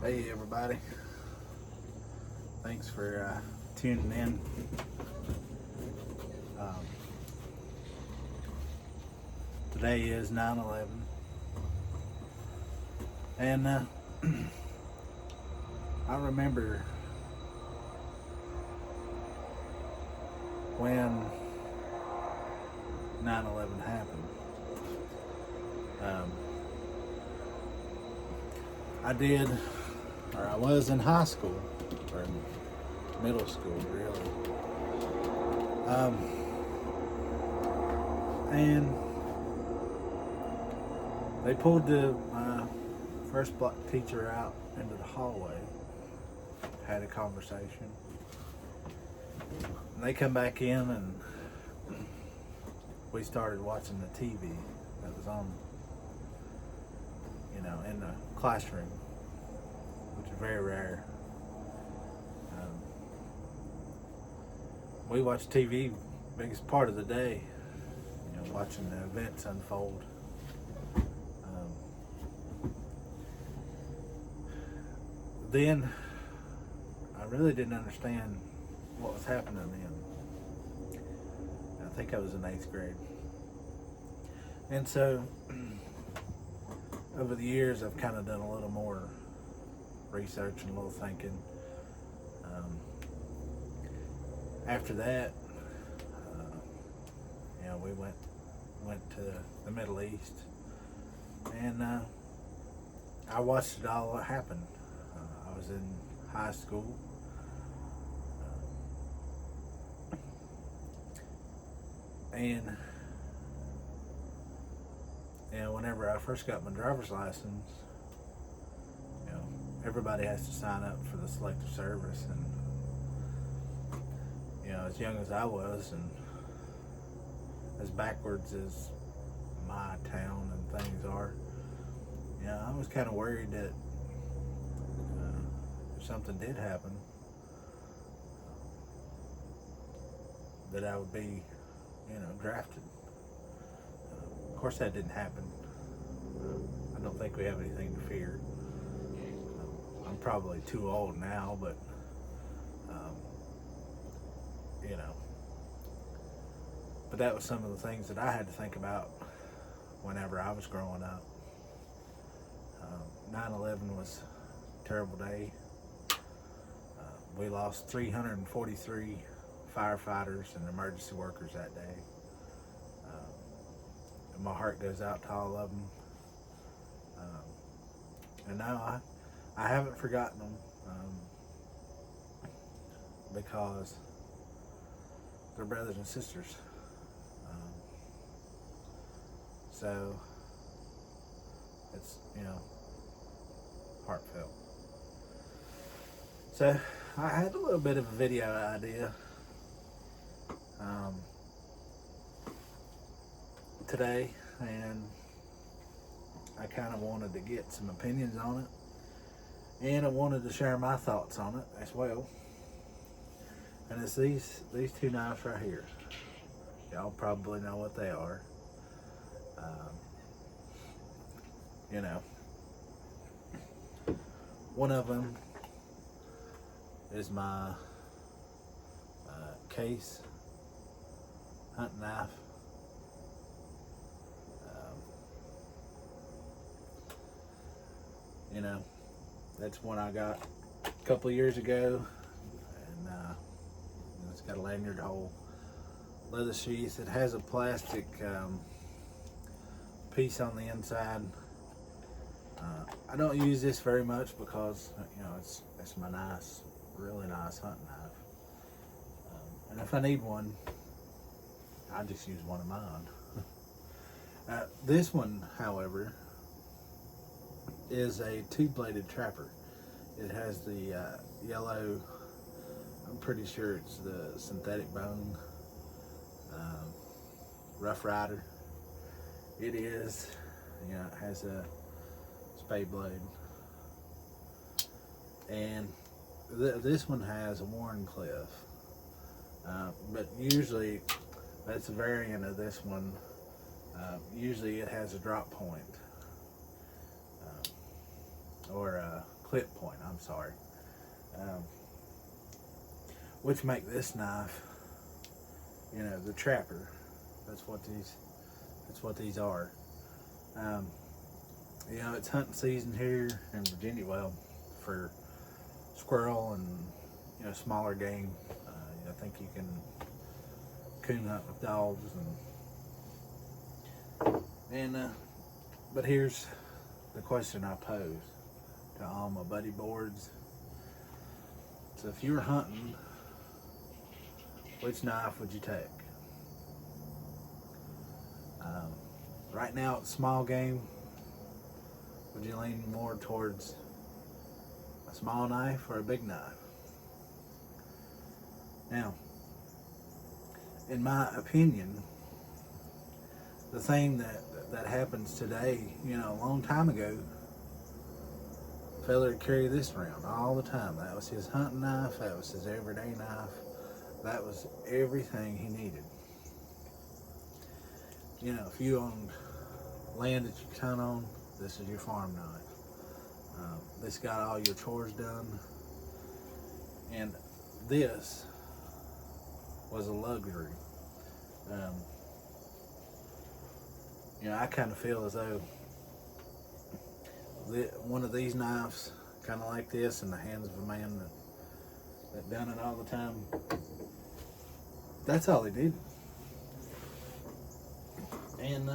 Hey everybody, thanks for tuning in. Um, Today is 9/11, and I remember when 9/11 happened. Um, I was in high school, or in middle school, really. And they pulled my first black teacher out into the hallway, had a conversation. And they come back in, and we started watching the TV that was on, in the classroom, which is very rare. We watch TV biggest part of the day, watching the events unfold. Then I really didn't understand what was happening then. I think I was in 8th grade. And so over the years I've kind of done a little more research and a little thinking. After that, we went to the Middle East, and I watched it all happen. I was in high school, and whenever I first got my driver's license, everybody has to sign up for the Selective Service, and as young as I was, and as backwards as my town and things are, I was kind of worried that if something did happen, that I would be, drafted. Of course, that didn't happen. I don't think we have anything to fear. I'm probably too old now, but but that was some of the things that I had to think about whenever I was growing up. 9/11 was a terrible day. We lost 343 firefighters and emergency workers that day. And my heart goes out to all of them. And now I haven't forgotten them, because they're brothers and sisters. So it's, heartfelt. So I had a little bit of a video idea today, and I kind of wanted to get some opinions on it, and I wanted to share my thoughts on it as well. And it's these two knives right here. Y'all probably know what they are. One of them is my Case hunting knife. That's one I got a couple of years ago, and it's got a lanyard hole, leather sheath. It has a plastic piece on the inside. I don't use this very much because it's my nice, really nice hunting knife. And if I need one, I just use one of mine. This one, however, is a two-bladed trapper. It has the yellow, I'm pretty sure it's the synthetic bone, Rough Rider. It is, it has a spade blade. And this one has a Wharncliffe, but usually that's a variant of this one. Usually it has a drop point, or a clip point. I'm sorry. Um, which make this knife, the trapper. That's what these are. Um, it's hunting season here in Virginia. Well, for squirrel and smaller game. I think you can coon hunt with dogs and but here's the question I pose to all my buddy boards. So if you were hunting, which knife would you take? Right now it's small game. Would you lean more towards a small knife or a big knife? Now, in my opinion, the thing that happens today, a long time ago, a fella would carry this around all the time. That was his hunting knife. That was his everyday knife. That was everything he needed. If you owned land that you could hunt on, this is your farm knife. This got all your chores done. And this was a luxury. I kind of feel as though one of these knives, kind of like this, in the hands of a man that done it all the time, that's all he did. And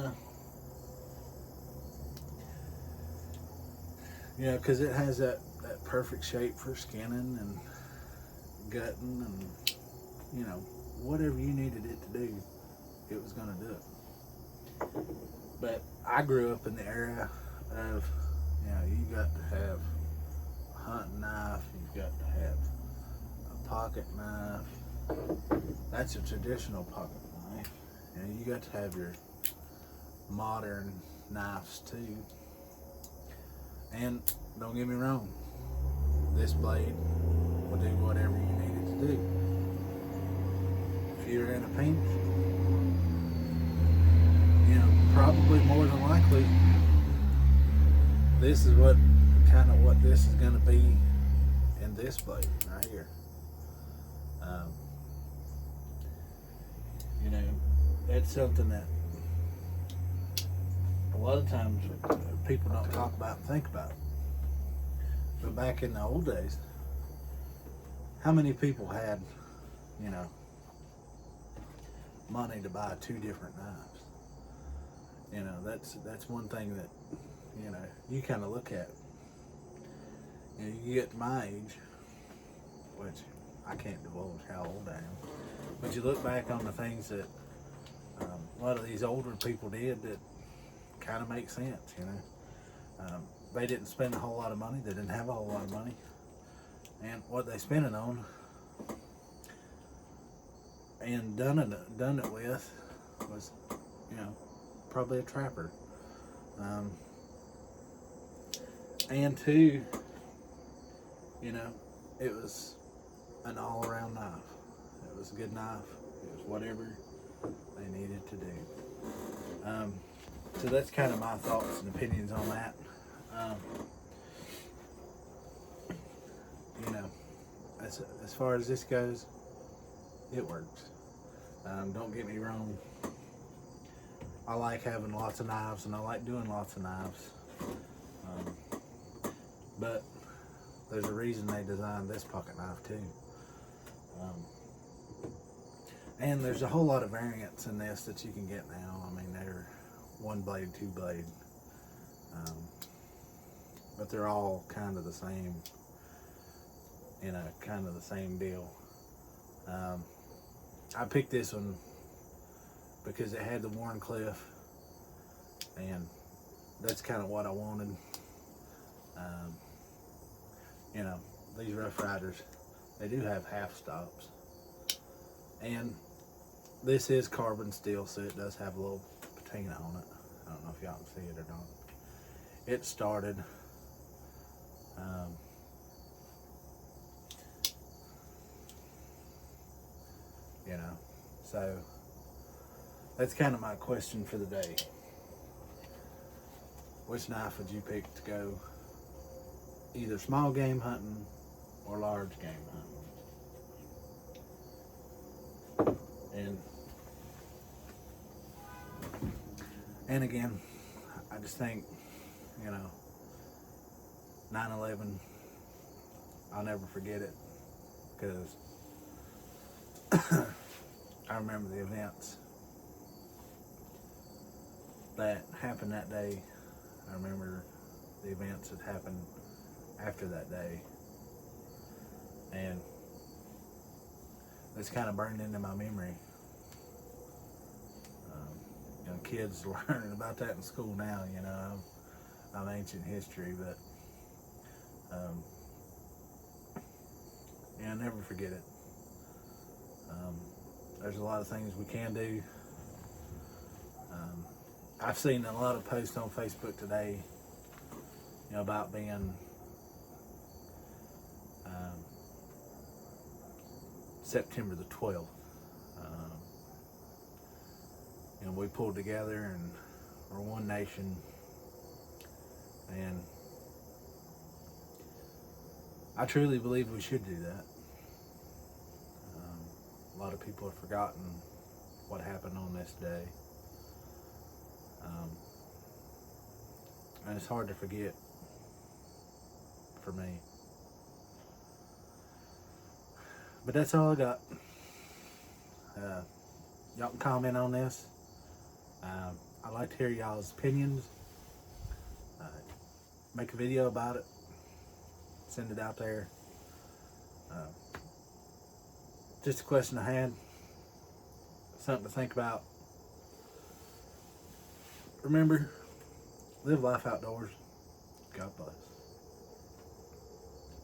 because it has that perfect shape for skinning and gutting and whatever you needed it to do, it was going to do it. But I grew up in the era of you got to have a hunting knife, you've got to have a pocket knife. That's a traditional pocket knife. You got to have your modern knives too. And don't get me wrong, this blade will do whatever you need it to do. If you're in a pinch, probably more than likely, this is what this is going to be in this blade right here. It's something that a lot of times people don't talk about and think about. But back in the old days, how many people had, money to buy two different knives? That's one thing that, you kind of look at. You get to my age, which I can't divulge how old I am, but you look back on the things that a lot of these older people did that kind of make sense. They didn't spend a whole lot of money. They didn't have a whole lot of money, and what they spent it on and done it with was, probably a trapper. And two, it was an all-around knife. It was a good knife. It was whatever they needed to do. So that's kind of my thoughts and opinions on that. As far as this goes, it works. Don't get me wrong. I like having lots of knives and I like doing lots of knives. But there's a reason they designed this pocket knife too. And there's a whole lot of variants in this that you can get now. I mean, they're one blade, two blade. But they're all kind of the same, kind of the same deal. I picked this one because it had the Wharncliffe, and that's kind of what I wanted. These Rough Riders, they do have half stops, and this is carbon steel, so it does have a little patina on it. I don't know if y'all can see it or not. It started so that's kind of my question for the day. Which knife would you pick to go either small game hunting or large game hunting. And again, I just think, you know, 9/11, I'll never forget it, because I remember the events that happened that day. I remember the events that happened after that day, and it's kind of burned into my memory. You know, kids learning about that in school now. You know, I'm ancient history, but yeah, I'll never forget it. There's a lot of things we can do. I've seen a lot of posts on Facebook today, you know, about being September the 12th. You know, we pulled together and we're one nation, and I truly believe we should do that. A lot of people have forgotten what happened on this day. And it's hard to forget for me. But that's all I got. Y'all can comment on this. I'd like to hear y'all's opinions. Make a video about it. Send it out there. Just a question I had. Something to think about. Remember, live life outdoors. God bless.